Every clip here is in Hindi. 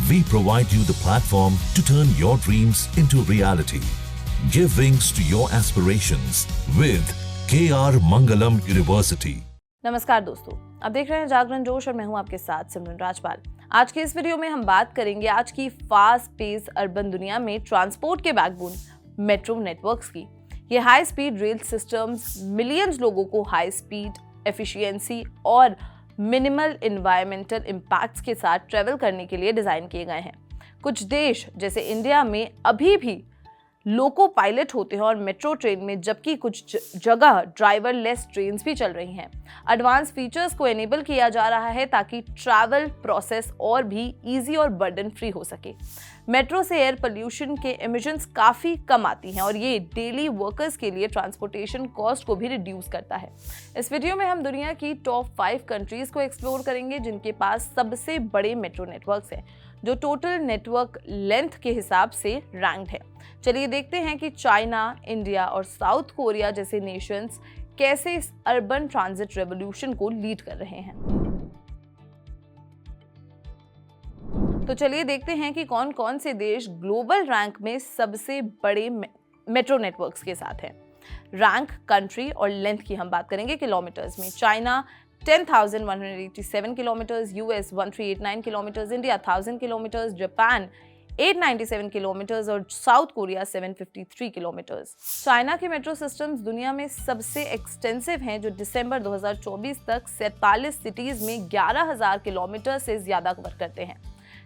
We provide you the platform to turn your dreams into reality. Give wings to your aspirations with KR Mangalam University. नमस्कार दोस्तों, आप देख रहे हैं जागरण जोश और मैं हूं आपके साथ सिमरन राजपाल। आज के इस वीडियो में हम बात करेंगे आज की फास्ट पेस अर्बन दुनिया में ट्रांसपोर्ट के बैकबोन मेट्रो नेटवर्क्स की। ये high speed rail systems millions लोगों को हाई स्पीड, एफिशिएंसी और मिनिमल एनवायरमेंटल इम्पैक्ट्स के साथ ट्रेवल करने के लिए डिजाइन किए गए हैं। कुछ देश जैसे इंडिया में अभी भी लोको पायलट होते हैं और मेट्रो ट्रेन में, जबकि कुछ जगह ड्राइवरलेस ट्रेन्स भी चल रही हैं। एडवांस फीचर्स को एनेबल किया जा रहा है ताकि ट्रैवल प्रोसेस और भी इजी और बर्डन फ्री हो सके। मेट्रो से एयर पोल्यूशन के एमिशंस काफ़ी कम आती हैं और ये डेली वर्कर्स के लिए ट्रांसपोर्टेशन कॉस्ट को भी रिड्यूस करता है। इस वीडियो में हम दुनिया की टॉप 5 कंट्रीज़ को एक्सप्लोर करेंगे जिनके पास सबसे बड़े मेट्रो नेटवर्क्स हैं, जो टोटल नेटवर्क लेंथ के हिसाब से रैंक्ड है। चलिए देखते हैं कि चाइना, इंडिया और साउथ कोरिया जैसे नेशंस कैसे इस अर्बन ट्रांजिट रेवोल्यूशन को लीड कर रहे हैं। तो चलिए देखते हैं कि कौन कौन से देश ग्लोबल रैंक में सबसे बड़े मेट्रो नेटवर्क्स के साथ हैं। रैंक, कंट्री और लेंथ की हम बात करेंगे किलोमीटर्स में। China 10,187 kilometres, US 1389 kilometres, India 1000 kilometres, Japan 897 kilometres और साउथ कोरिया 753 किलोमीटर्स। चाइना के मेट्रो सिस्टम्स दुनिया में सबसे एक्सटेंसिव हैं, जो दिसंबर 2024 तक 47 सिटीज में 11,000 किलोमीटर से ज्यादा कवर करते हैं।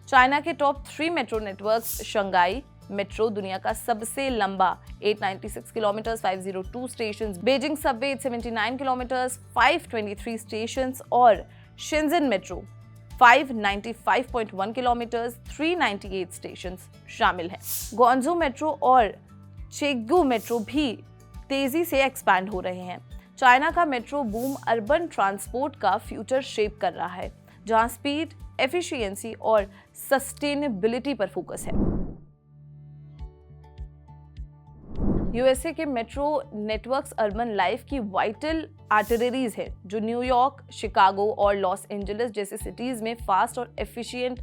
चाइना के top 3 metro networks Shanghai metro दुनिया का सबसे लंबा 896 kilometre, 502 stations, Beijing Subway 879 kilometre, 523 stations और शेंजन मेट्रो 595.1 किलोमीटर, 398 स्टेशंस शामिल हैं। ग्वांगझू मेट्रो और चेगू मेट्रो भी तेजी से एक्सपैंड हो रहे हैं। चाइना का मेट्रो बूम अर्बन ट्रांसपोर्ट का फ्यूचर शेप कर रहा है, जहां स्पीड, एफिशिएंसी और सस्टेनेबिलिटी पर फोकस है। यूएसए के मेट्रो नेटवर्क्स अर्बन लाइफ की वाइटल आर्टरीज है, जो न्यूयॉर्क, शिकागो और लॉस एंजलिस जैसे सिटीज में फास्ट और एफिशिएंट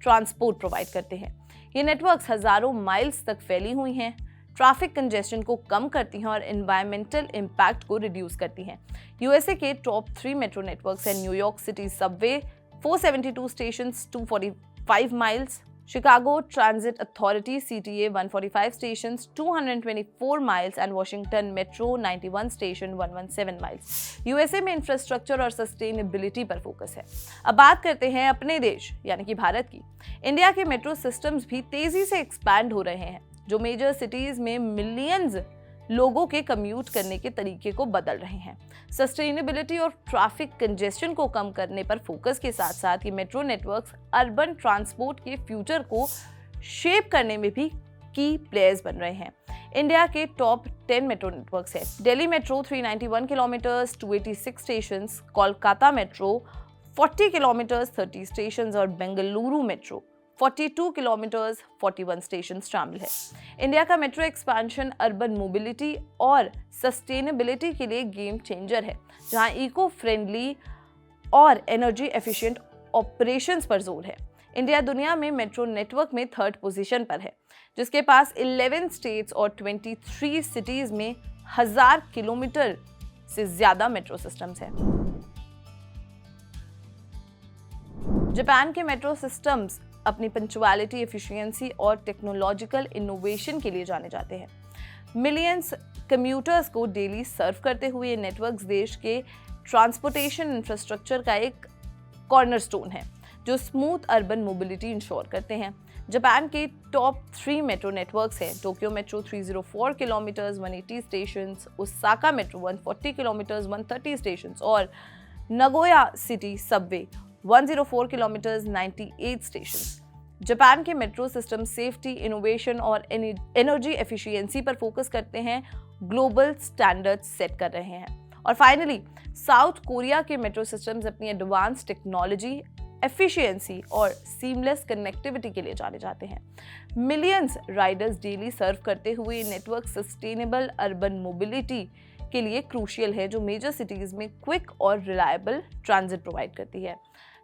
ट्रांसपोर्ट प्रोवाइड करते हैं। ये नेटवर्क्स हजारों माइल्स तक फैली हुई हैं, ट्रैफिक कंजेशन को कम करती हैं और एनवायरमेंटल इम्पैक्ट को रिड्यूस करती हैं। यूएसए के टॉप 3 मेट्रो नेटवर्क्स हैं New York city Subway 472 stations 245 miles, Chicago Transit Authority CTA 145 stations 224 miles and Washington Metro 91 station 117 miles। USA में इंफ्रास्ट्रक्चर और सस्टेनेबिलिटी पर फोकस है। अब बात करते हैं अपने देश यानी कि भारत की। इंडिया के मेट्रो सिस्टम्स भी तेजी से एक्सपैंड हो रहे हैं, जो मेजर सिटीज में मिलियंस लोगों के कम्यूट करने के तरीके को बदल रहे हैं। सस्टेनेबिलिटी और ट्रैफिक कंजेशन को कम करने पर फोकस के साथ साथ ये मेट्रो नेटवर्क्स अर्बन ट्रांसपोर्ट के फ्यूचर को शेप करने में भी की प्लेयर्स बन रहे हैं। इंडिया के टॉप 10 मेट्रो नेटवर्क्स है। Delhi metro 391 kilometres 286 stations, Kolkata metro 40 kilometres 30 stations और बेंगलुरु मेट्रो 42 किलोमीटर्स 41 स्टेशन शामिल है। इंडिया का मेट्रो एक्सपेंशन अर्बन मोबिलिटी और सस्टेनेबिलिटी के लिए गेम चेंजर है, जहां इको फ्रेंडली और एनर्जी एफिशिएंट ऑपरेशंस पर जोर है। इंडिया दुनिया में मेट्रो नेटवर्क में 3rd पोजीशन पर है, जिसके पास 11 स्टेट्स और 23 सिटीज में 1000 किलोमीटर से ज्यादा मेट्रो सिस्टम्स हैं। जापान के मेट्रो सिस्टम्स अपनी पंक्चुअलिटी, एफिशिएंसी और टेक्नोलॉजिकल इनोवेशन के लिए जाने जाते हैं। मिलियंस कम्यूटर्स को डेली सर्व करते हुए ये नेटवर्क्स देश के ट्रांसपोर्टेशन इंफ्रास्ट्रक्चर का एक कॉर्नरस्टोन है, जो स्मूथ अर्बन मोबिलिटी इंश्योर करते हैं। जापान के टॉप 3 मेट्रो नेटवर्क्स हैं। Tokyo metro 304 kilometres 180 stations, Osaka metro 140 kilometres 130 stations और Nagoya city subway 104 kilometres 98 stations. Japan के मेट्रो सिस्टम सेफ्टी, इनोवेशन और एनर्जी एफिशिएंसी पर फोकस करते हैं, ग्लोबल स्टैंडर्ड्स सेट कर रहे हैं। और फाइनली साउथ कोरिया के मेट्रो सिस्टम्स अपनी एडवांस टेक्नोलॉजी, एफिशिएंसी और सीमलेस कनेक्टिविटी के लिए जाने जाते हैं। मिलियंस राइडर्स डेली सर्व करते हुए नेटवर्क सस्टेनेबल अर्बन मोबिलिटी के लिए क्रूशियल है, जो मेजर सिटीज में क्विक और रिलायबल ट्रांजिट प्रोवाइड करती है।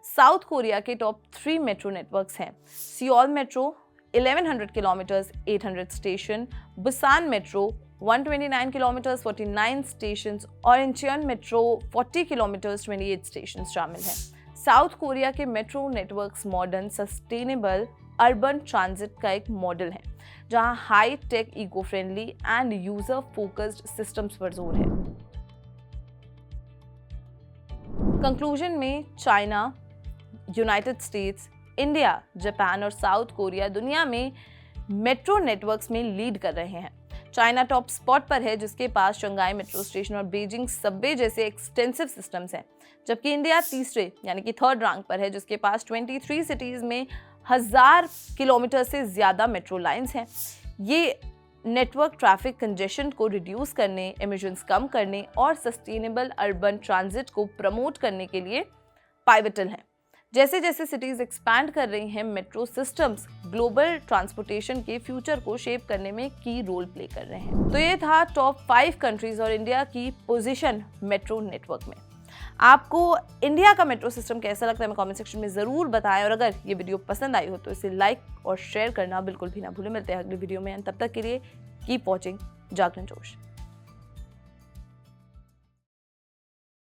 साउथ कोरिया के टॉप 3 मेट्रो नेटवर्क्स हैं Seoul metro 1100 kilometres 800 station, Busan metro 129 kilometres 49 stations और इंचियन मेट्रो 40 किलोमीटर्स 28 स्टेशन शामिल हैं। साउथ कोरिया के metro networks modern sustainable urban transit का एक मॉडल है जहां high tech eco friendly and user focused systems पर जोर है। कंक्लूजन में China, United states, India, Japan और साउथ कोरिया दुनिया में मेट्रो नेटवर्क्स में लीड कर रहे हैं। चाइना टॉप स्पॉट पर है जिसके पास शंघाई मेट्रो स्टेशन और बीजिंग सबवे जैसे एक्सटेंसिव सिस्टम्स हैं, जबकि इंडिया तीसरे यानी कि थर्ड रैंक पर है जिसके पास 23 सिटीज में 1000 किलोमीटर से ज़्यादा मेट्रो लाइंस हैं। ये नेटवर्क ट्रैफिक कंजेशन को रिड्यूस करने, एमिशंस कम करने और सस्टेनेबल अर्बन ट्रांजिट को प्रमोट करने के लिए पाइवटल हैं। जैसे जैसे सिटीज एक्सपैंड कर रही हैं, मेट्रो सिस्टम्स ग्लोबल ट्रांसपोर्टेशन के फ्यूचर को शेप करने में की रोल प्ले कर रहे हैं। तो ये था टॉप 5 कंट्रीज और इंडिया की पोजीशन मेट्रो नेटवर्क में। आपको इंडिया का मेट्रो सिस्टम कैसा लगता है हमें कमेंट सेक्शन में ज़रूर बताएं और अगर ये वीडियो पसंद आई हो तो इसे लाइक और शेयर करना बिल्कुल भी ना भूलें। मिलते हैं अगली वीडियो में, तब तक के लिए कीप वॉचिंग जागरण जोश।